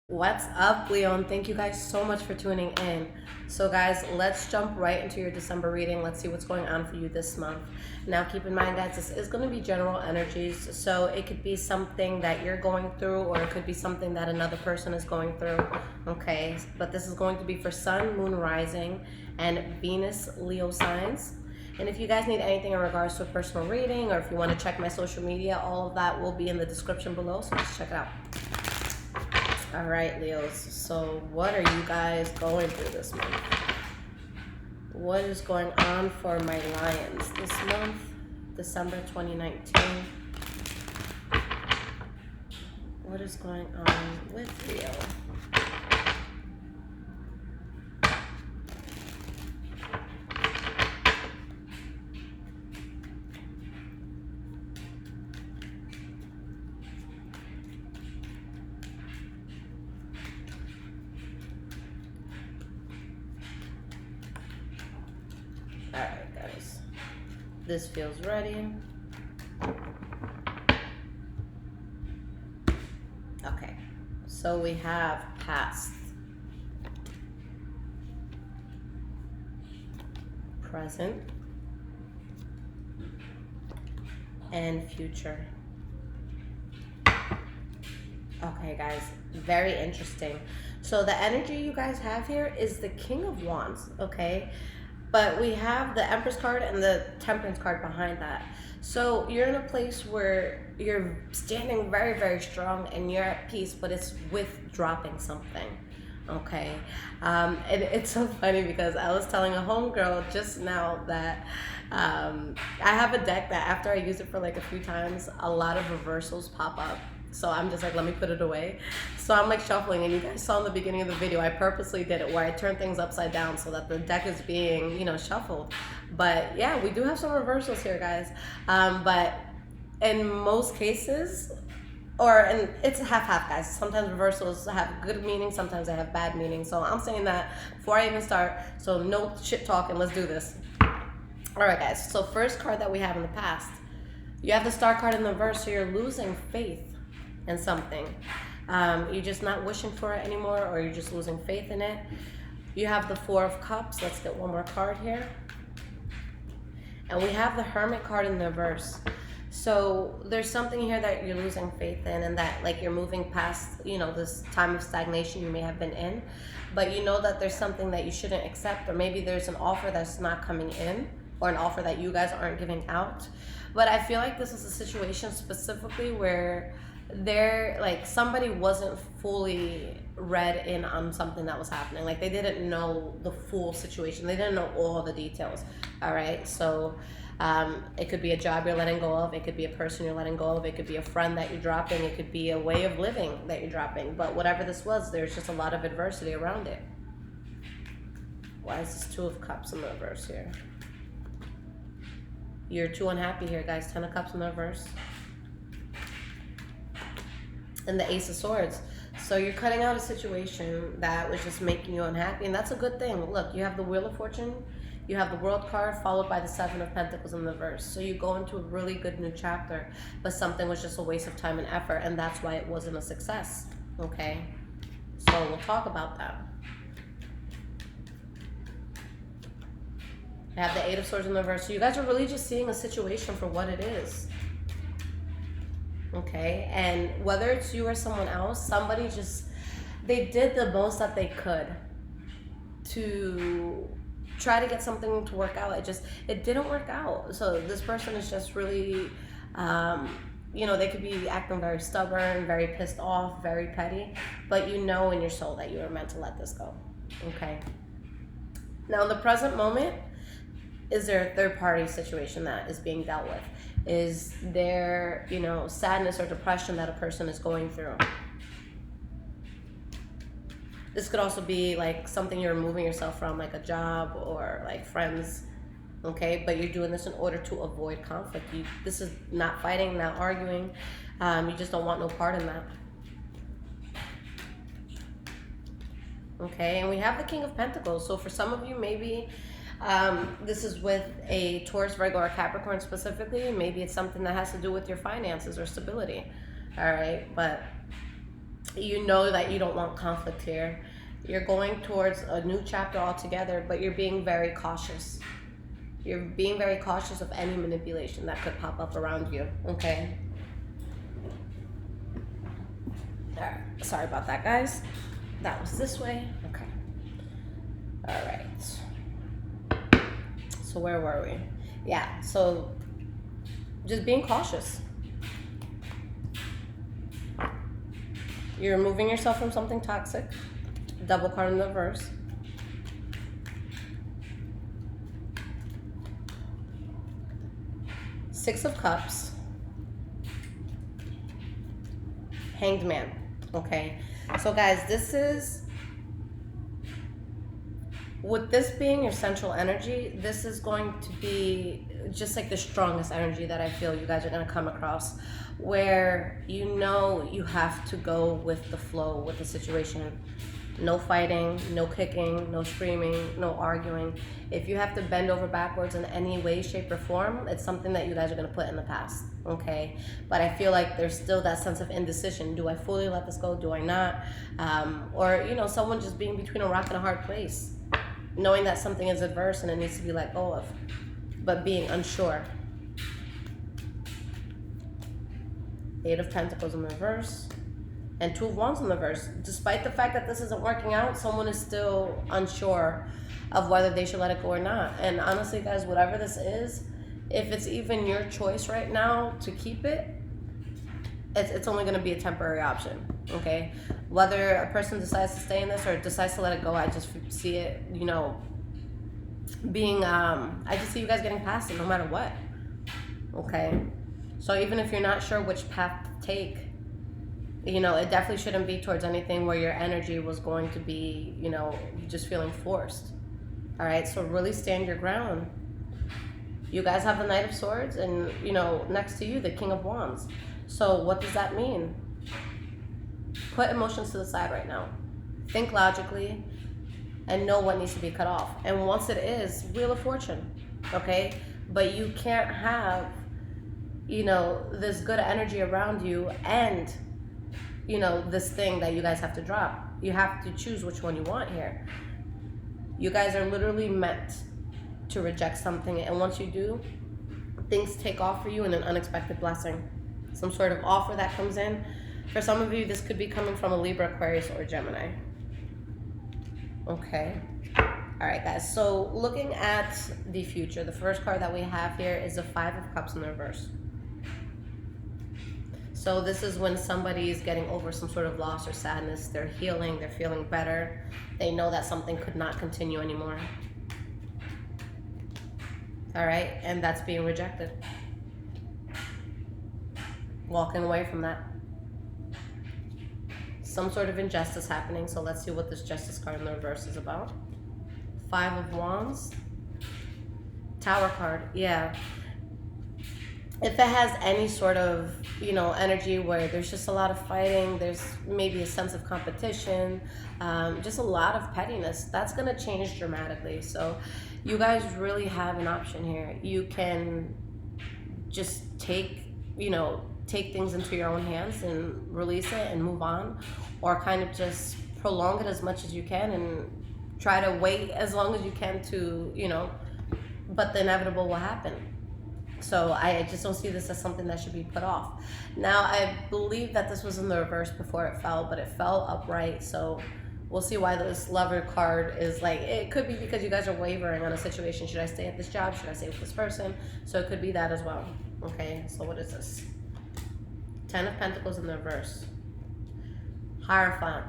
What's up, Leo? And thank you guys so much for tuning in. So guys, let's jump right into your December reading. Let's see what's going on for you this month. Now keep in mind, guys, this is going to be general energies, so it could be something that you're going through, or it could be something that another person is going through. Okay, but this is going to be for Sun, Moon, Rising, and Venus Leo signs. And if you guys need anything in regards to a personal reading, or if you want to check my social media, all of that will be in the description below, so just check it out. All right, Leos. So what are you guys going through this month? What is going on for my Lions this month, December 2019? What is going on with Leo? Alright, guys. This feels ready. Okay. So we have past, present, and future. Okay, guys. Very interesting. So the energy you guys have here is the King of Wands, okay? But we have the Empress card and the Temperance card behind that. So you're in a place where you're standing very, very strong and you're at peace, but it's with dropping something. Okay. And it's so funny because I was telling a homegirl just now that I have a deck that after I use it for like a few times, a lot of reversals pop up. So I'm just like, let me put it away. So I'm like shuffling, and you guys saw in the beginning of the video, I purposely did it where I turned things upside down so that the deck is being, shuffled. But yeah, we do have some reversals here, guys. But in most cases, and it's half-half, guys. Sometimes reversals have good meaning, sometimes they have bad meaning. So I'm saying that before I even start, so no shit talking, let's do this. All right, guys. So first card that we have in the past, you have the Star card in the reverse, so you're losing faith in something. You're just not wishing for it anymore, or you're just losing faith in it. You have the Four of Cups. Let's get one more card here. And we have the Hermit card in the reverse. So there's something here that you're losing faith in, and that like you're moving past, this time of stagnation you may have been in. But you know that there's something that you shouldn't accept, or maybe there's an offer that's not coming in, or an offer that you guys aren't giving out. But I feel like this is a situation specifically where somebody wasn't fully read in on something that was happening. Like they didn't know the full situation. They didn't know all the details. All right. So it could be a job you're letting go of. It could be a person you're letting go of. It could be a friend that you're dropping. It could be a way of living that you're dropping. But whatever this was, there's just a lot of adversity around it. Why is this Two of Cups in the reverse here? You're too unhappy here, guys. 10 of Cups in the reverse. And the Ace of Swords. So you're cutting out a situation that was just making you unhappy, and that's a good thing. Look, you have the Wheel of Fortune, you have the World card, followed by the Seven of Pentacles in the reverse. So you go into a really good new chapter, but something was just a waste of time and effort, and that's why it wasn't a success. Okay? So we'll talk about that. I have the Eight of Swords in the reverse. So you guys are really just seeing a situation for what it is. Okay, and whether it's you or someone else, they did the most that they could to try to get something to work out. It didn't work out. So this person is just really, they could be acting very stubborn, very pissed off, very petty, but you know in your soul that you were meant to let this go. Okay. Now in the present moment, is there a third party situation that is being dealt with? Is there, sadness or depression that a person is going through? This could also be like something you're removing yourself from, like a job or like friends, okay? But you're doing this in order to avoid conflict. This is not fighting, not arguing. You just don't want no part in that. Okay, and we have the King of Pentacles. So for some of you, maybe this is with a Taurus, Virgo, or Capricorn specifically. Maybe it's something that has to do with your finances or stability. All right, but You know that you don't want conflict here. You're going towards a new chapter altogether, but you're being very cautious. You're being very cautious of any manipulation that could pop up around you, okay? All right. Sorry about that, guys. That was this way. Okay. All right. So where were we? Yeah, so just being cautious. You're removing yourself from something toxic. Double card in the reverse. Six of Cups. Hanged Man. Okay. So guys, this is, with this being your central energy, this is going to be just like the strongest energy that I feel you guys are going to come across, where you know you have to go with the flow with the situation. No fighting, no kicking, no screaming, no arguing. If you have to bend over backwards in any way, shape, or form, it's something that you guys are going to put in the past, okay? But I feel like there's still that sense of indecision. Do I fully let this go? Do I not? Or, you know, someone just being between a rock and a hard place, knowing that something is adverse and it needs to be let go of, but being unsure. Eight of Pentacles in reverse. And Two of Wands in the reverse. Despite the fact that this isn't working out, someone is still unsure of whether they should let it go or not. And honestly, guys, whatever this is, if it's even your choice right now to keep it, it's only going to be a temporary option, okay? Whether a person decides to stay in this or decides to let it go, I just see it, you know, being, I just see you guys getting past it no matter what, okay? So even if you're not sure which path to take, you know, it definitely shouldn't be towards anything where your energy was going to be, you know, just feeling forced. All right, so really stand your ground. You guys have the Knight of Swords and, you know, next to you, the King of Wands. So what does that mean? Put emotions to the side right now. Think logically and know what needs to be cut off. And once it is, Wheel of Fortune, okay? But you can't have, you know, this good energy around you and, you know, this thing that you guys have to drop. You have to choose which one you want here. You guys are literally meant to reject something, and once you do, things take off for you in an unexpected blessing. Some sort of offer that comes in. For some of you, this could be coming from a Libra, Aquarius, or Gemini. Okay. All right, guys. So looking at the future, the first card that we have here is the Five of Cups in the reverse. So this is when somebody is getting over some sort of loss or sadness. They're healing. They're feeling better. They know that something could not continue anymore. All right, and that's being rejected. Walking away from that. Some sort of injustice happening. So let's see what this Justice card in the reverse is about. Five of Wands. Tower card. Yeah. If it has any sort of, you know, energy where there's just a lot of fighting, there's maybe a sense of competition, just a lot of pettiness, that's going to change dramatically. So you guys really have an option here. You can just take things into your own hands and release it and move on, or kind of just prolong it as much as you can and try to wait as long as you can to, you know, but the inevitable will happen. So I just don't see this as something that should be put off. Now, I believe that this was in the reverse before it fell, but it fell upright. So we'll see why this Lover card is like, it could be because you guys are wavering on a situation. Should I stay at this job? Should I stay with this person? So it could be that as well. Okay, so what is this? Ten of Pentacles in the reverse. Hierophant.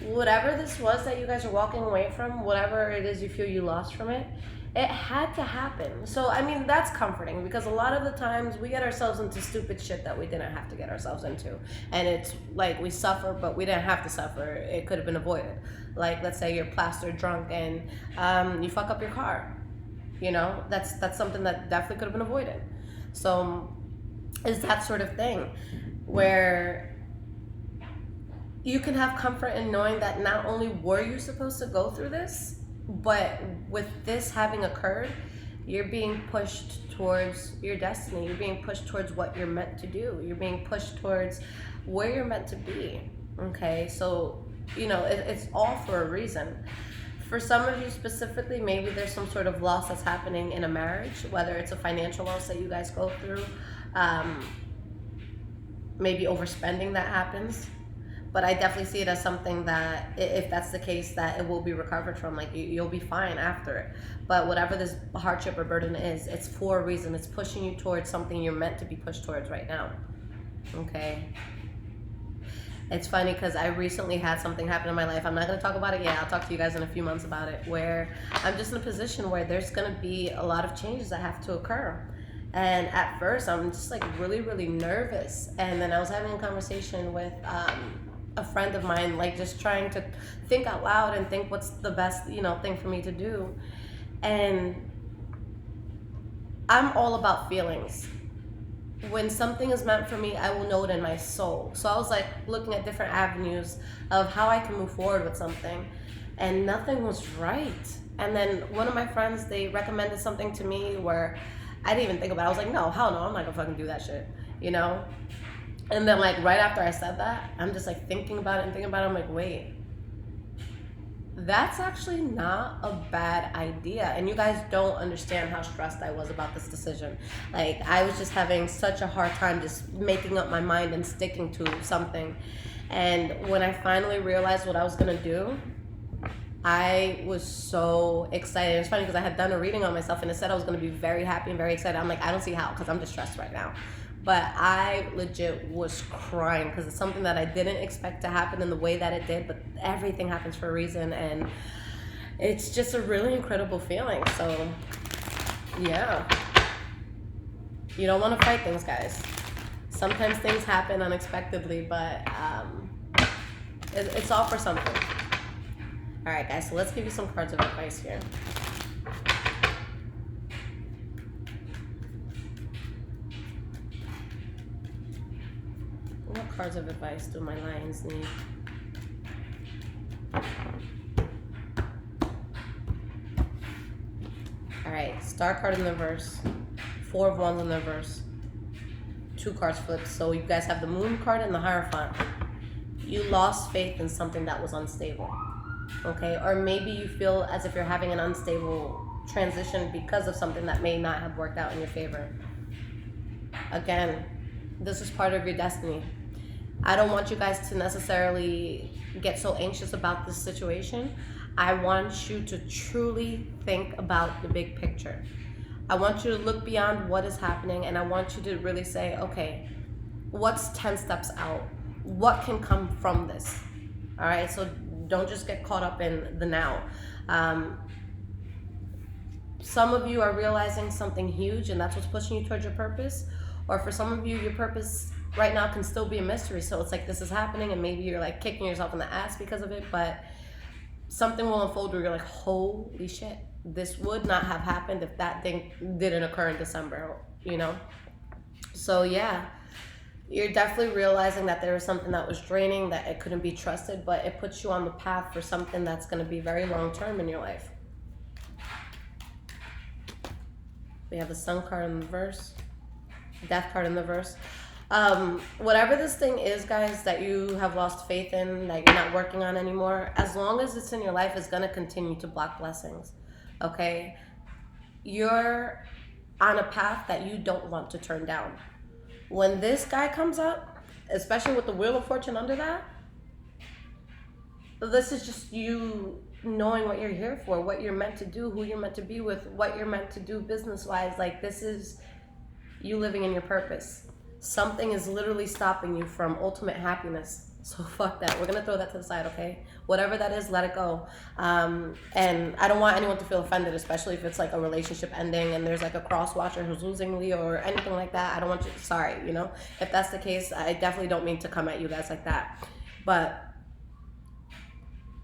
Whatever this was that you guys are walking away from, whatever it is you feel you lost from it, it had to happen. So, I mean, that's comforting, because a lot of the times we get ourselves into stupid shit that we didn't have to get ourselves into. And it's like we suffer, but we didn't have to suffer. It could have been avoided. Like, let's say you're plastered drunk and you fuck up your car. You know, that's something that definitely could have been avoided. So, it's that sort of thing where you can have comfort in knowing that not only were you supposed to go through this, but with this having occurred, you're being pushed towards your destiny. You're being pushed towards what you're meant to do. You're being pushed towards where you're meant to be. Okay, so it's all for a reason. For some of you specifically, maybe there's some sort of loss that's happening in a marriage, whether it's a financial loss that you guys go through, um, maybe overspending that happens. But I definitely see it as something that, if that's the case, that it will be recovered from. Like, you'll be fine after it. But whatever this hardship or burden is, it's for a reason. It's pushing you towards something you're meant to be pushed towards right now. Okay. It's funny because I recently had something happen in my life. I'm not going to talk about it yet. I'll talk to you guys in a few months about it, where I'm just in a position where there's going to be a lot of changes that have to occur. And at first, I'm just like really, really nervous. And then I was having a conversation with a friend of mine, like just trying to think out loud and think what's the best, thing for me to do. And I'm all about feelings. When something is meant for me, I will know it in my soul. So I was like looking at different avenues of how I can move forward with something, and nothing was right. And then one of my friends, they recommended something to me where I didn't even think about it. I was like, no, hell no, I'm not gonna fucking do that shit, And then like right after I said that, I'm just like thinking about it and thinking about it. I'm like, wait, that's actually not a bad idea. And you guys don't understand how stressed I was about this decision. Like, I was just having such a hard time just making up my mind and sticking to something. And when I finally realized what I was gonna do, I was so excited. It's funny because I had done a reading on myself and it said I was gonna be very happy and very excited. I'm like, I don't see how, because I'm just stressed right now. But I legit was crying because it's something that I didn't expect to happen in the way that it did, but everything happens for a reason, and it's just a really incredible feeling. So, yeah. You don't want to fight things, guys. Sometimes things happen unexpectedly, but it's all for something. All right, guys, so let's give you some cards of advice here. What cards of advice do my lions need? All right, Star card in the reverse, Four of Wands in the reverse, 2 cards flipped. So you guys have the Moon card and the Hierophant. You lost faith in something that was unstable, okay? Or maybe you feel as if you're having an unstable transition because of something that may not have worked out in your favor. Again, this is part of your destiny. I don't want you guys to necessarily get so anxious about this situation. I want you to truly think about the big picture. I want you to look beyond what is happening, and I want you to really say, okay, what's 10 steps out? What can come from this? All right, so don't just get caught up in the now. Some of you are realizing something huge, and that's what's pushing you towards your purpose. Or for some of you, your purpose right now can still be a mystery. So it's like this is happening, and maybe you're like kicking yourself in the ass because of it, but something will unfold where you're like, holy shit, this would not have happened if that thing didn't occur in December, So yeah, you're definitely realizing that there was something that was draining, that it couldn't be trusted, but it puts you on the path for something that's going to be very long-term in your life. We have the Sun card in the reverse, Death card in the reverse. Whatever this thing is, guys, that you have lost faith in, that you're not working on anymore, as long as it's in your life, it's going to continue to block blessings, okay? You're on a path that you don't want to turn down. When this guy comes up, especially with the Wheel of Fortune under that, this is just you knowing what you're here for, what you're meant to do, who you're meant to be with, what you're meant to do business-wise. Like, this is you living in your purpose. Something is literally stopping you from ultimate happiness. So fuck that. We're going to throw that to the side, okay? Whatever that is, let it go. And I don't want anyone to feel offended, especially if it's like a relationship ending and there's like a cross-watcher who's losing Leo or anything like that. I don't want you, sorry, If that's the case, I definitely don't mean to come at you guys like that. But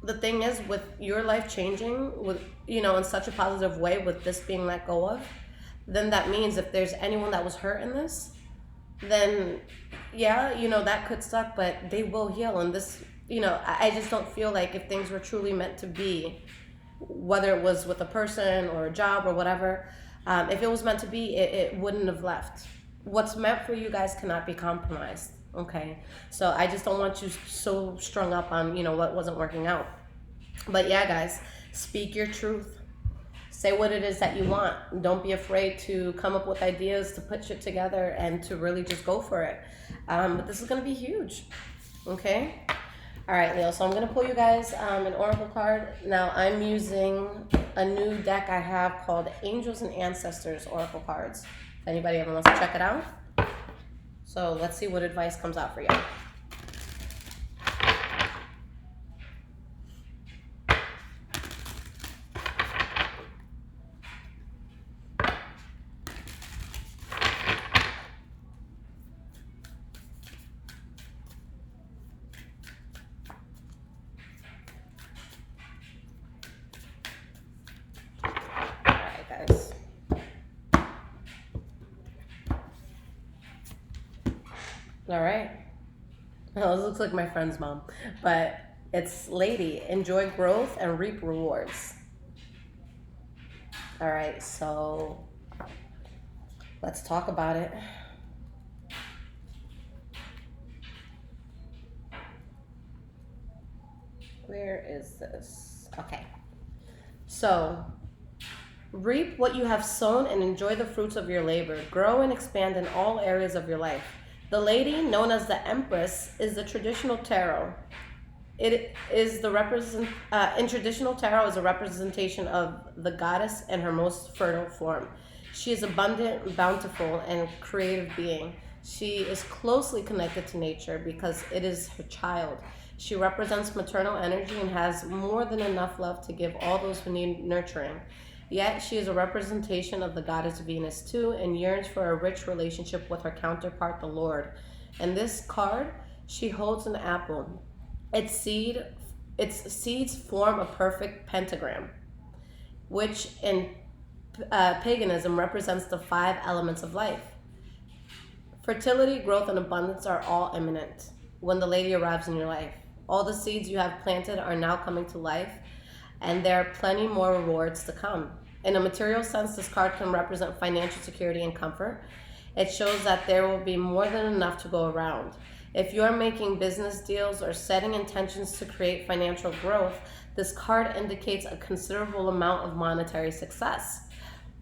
the thing is, with your life changing, with in such a positive way, with this being let go of, then that means if there's anyone that was hurt in this, then yeah, that could suck, but they will heal. And this, I just don't feel like if things were truly meant to be, whether it was with a person or a job or whatever, if it was meant to be, it wouldn't have left. What's meant for you guys cannot be compromised, Okay, so I just don't want you so strung up on, what wasn't working out. But yeah, guys, speak your truth. Say what it is that you want. Don't be afraid to come up with ideas, to put shit together, and to really just go for it. But this is going to be huge. Okay? All right, Leo. So I'm going to pull you guys an oracle card. Now, I'm using a new deck I have called Angels and Ancestors Oracle Cards. If anybody ever wants to check it out. So let's see what advice comes out for you. All right. Well, this looks like my friend's mom, but it's lady, enjoy growth and reap rewards. All right, so let's talk about it. Where is this? Okay. So, reap what you have sown and enjoy the fruits of your labor. Grow and expand in all areas of your life. The lady, known as the Empress, is the traditional tarot. It is in traditional tarot is a representation of the goddess in her most fertile form. She is abundant, bountiful, and creative being. She is closely connected to nature because it is her child. She represents maternal energy and has more than enough love to give all those who need nurturing. Yet she is a representation of the goddess Venus too and yearns for a rich relationship with her counterpart, the Lord. In this card, she holds an apple. Its seeds form a perfect pentagram, which in paganism represents the 5 elements of life. Fertility, growth, and abundance are all imminent when the lady arrives in your life. All the seeds you have planted are now coming to life, and there are plenty more rewards to come. In a material sense, this card can represent financial security and comfort. It shows that there will be more than enough to go around. If you are making business deals or setting intentions to create financial growth, this card indicates a considerable amount of monetary success.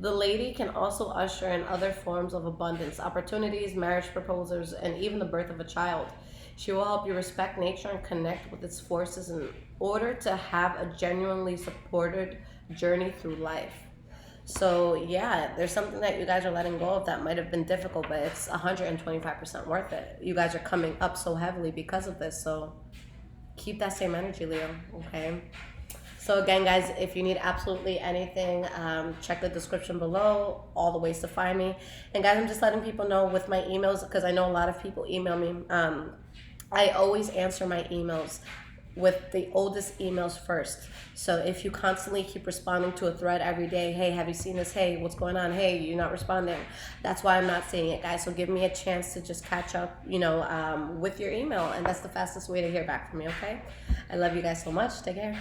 The lady can also usher in other forms of abundance, opportunities, marriage proposals, and even the birth of a child. She will help you respect nature and connect with its forces in order to have a genuinely supported journey through life. So yeah, there's something that you guys are letting go of that might have been difficult, but it's 125% worth it. You guys are coming up so heavily because of this, so keep that same energy, Leo, okay? So again, guys, if you need absolutely anything, check the description below, all the ways to find me. And guys, I'm just letting people know with my emails, because I know a lot of people email me. I always answer my emails with the oldest emails first. So if you constantly keep responding to a thread every day, hey, have you seen this? Hey, what's going on? Hey, you're not responding. That's why I'm not seeing it, guys. So give me a chance to just catch up, with your email. And that's the fastest way to hear back from me, okay? I love you guys so much. Take care.